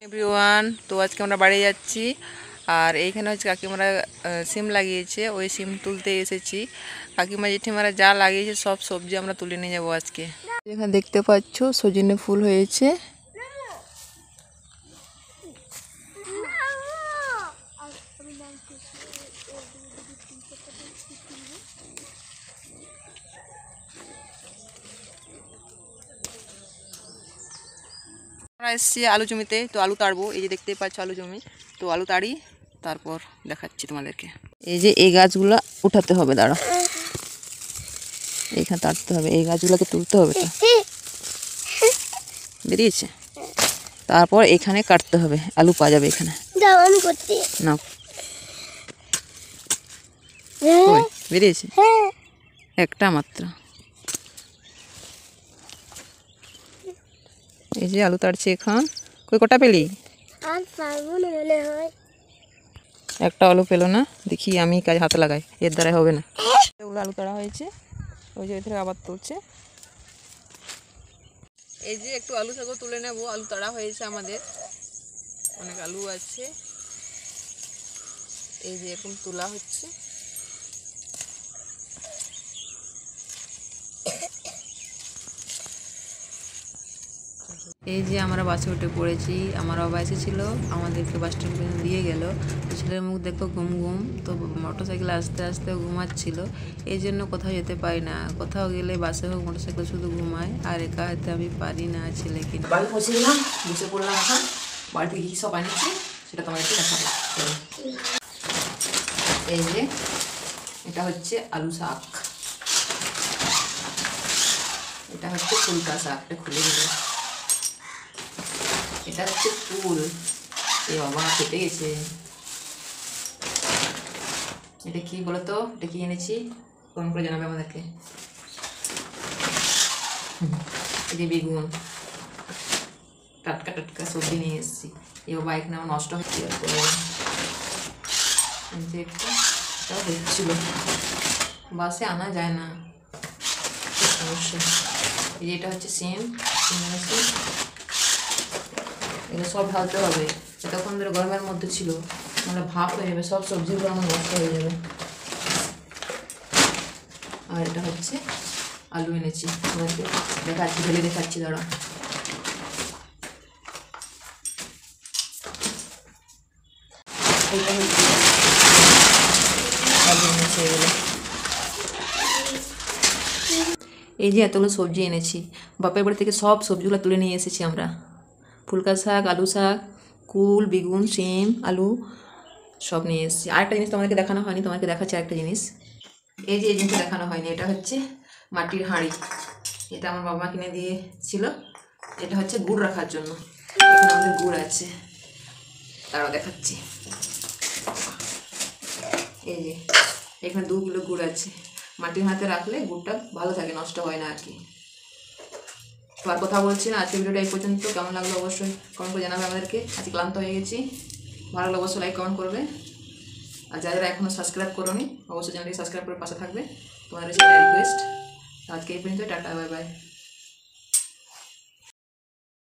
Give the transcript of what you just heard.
Everyone, তো আজকে আমরা বাড়ি যাচ্ছি। আর এইখানে হচ্ছে কাকিমারা সিম লাগিয়েছে, ওই সিম তুলতে এসেছি। কাকিমা জেঠিমারা যা লাগিয়েছে সব সবজি আমরা তুলে নিয়ে যাবো আজকে। এখানে দেখতে পাচ্ছ সজনে ফুল হয়েছে। আমরা এসেছি আলু জমিতে, তো আলু তাড়বো। এই যে দেখতেই পাচ্ছ আলু জমি, তো আলু তাড়ি, তারপর দেখাচ্ছি তোমাদেরকে। এই যে এই গাছগুলো উঠাতে হবে, দাঁড়া, এইখানে তাড়তে হবে, এই গাছগুলোকে তুলতে হবে। তো বেরিয়েছে, তারপর এখানে কাটতে হবে, আলু পাওয়া যাবে এখানে। না বেরিয়েছে একটা মাত্র। এই যে আলু তাড়ছে এখন। কই কটা পেলি? একটা আলু পেলো না, দেখি আমি কাজ হাতে লাগাই, এর দ্বারা হবে না। ওগুলো আলু তাড়া হয়েছে, ওই যে ওই থেকে আবার তুলছে। এই যে একটু আলু শাকও তুলে নেবো, আলু তাড়া হয়েছে আমাদের, অনেক আলু আছে। এই যে এরকম তোলা হচ্ছে। এই যে আমরা বাসে উঠে পড়েছি, আমার বাবা এসেছিল, আমাদেরকে বাস স্ট্যান্ড পর্যন্ত দিয়ে গেল। ছেলের মুখ দেখো ঘুম ঘুম, তো মোটর সাইকেলে আস্তে আস্তে ঘুমাচ্ছিল। এই জন্য কোথাও যেতে পারি না, কোথাও গেলে বাসে হোক মোটর সাইকেল শুধু ঘুমায়, আর একা হাতে আমি পারি না ছেলেকে। বাড়ি পৌঁছে গেলাম, বসে পড়লাম এখন। বাড়িতে কী সব আনিয়েছি সেটা তোমাদেরকে দেখাবো। এই যে এটা হচ্ছে আলু শাক, এটা হচ্ছে ফুলকা শাক, এটা খুলে দিল। এটা হচ্ছে ফুল, এ বাবা কেটে গেছে। এটা কি বলতো, এটা কি এনেছি ফোন করে জানাবে আমাদেরকে। এই যে বেগুন, টাটকা টাটকা সবজি নিয়ে এসেছি। এ বাবা এখানে আমার নষ্ট হচ্ছে, যে একটা হচ্ছিল, বাসে আনা যায় না অবশ্যই। এই যে এটা হচ্ছে সিম, এগুলো সব ঢালতে হবে। এতক্ষণ ধরে গরমের মধ্যে ছিল, মানে ভাপ হয়ে যাবে, সব সবজিগুলো আমার নষ্ট হয়ে যাবে। আর এটা হচ্ছে আলু এনেছি, দেখাচ্ছি, ঢেলে দেখাচ্ছি, দাঁড়া। আলু এনেছি এগুলো। এই যে এতগুলো সবজি এনেছি, বাপের বাড়ি থেকে সব সবজিগুলো তুলে নিয়ে এসেছি আমরা। ফুলকা শাক, আলু শাক, কুল, বেগুন, সিম, আলু সব নিয়ে এসেছি। আরেকটা জিনিস তোমাদেরকে দেখানো হয়নি, তোমাদেরকে দেখাচ্ছি আরেকটা জিনিস। এই যে এই জিনিসটা দেখানো হয়নি, এটা হচ্ছে মাটির হাঁড়ি। এটা আমার বাবা কিনে দিয়েছিল। এটা হচ্ছে গুড় রাখার জন্য, এখানে আমাদের গুড় আছে, তারাও দেখাচ্ছি। এই যে এখানে 2 কিলো গুড় আছে, মাটির হাতে রাখলে গুড়টা ভালো থাকে, নষ্ট হয় না আর কি। তো আর কথা বলছি না, আজকে ভিডিওটা এই পর্যন্ত। কেমন লাগলো অবশ্যই কমেন্ট করে জানাবে আমাদেরকে। আজকে ক্লান্ত হয়ে গেছি, ভালো লাগলে অবশ্যই লাইক কমেন্ট করবে। আর যারা এখনও সাবস্ক্রাইব করোনি অবশ্যই চ্যানেলটি সাবস্ক্রাইব করে পাশে থাকবে, তোমাদের সাথে রিকোয়েস্ট। আজকে এই পর্যন্ত, টাটা, বাই বাই।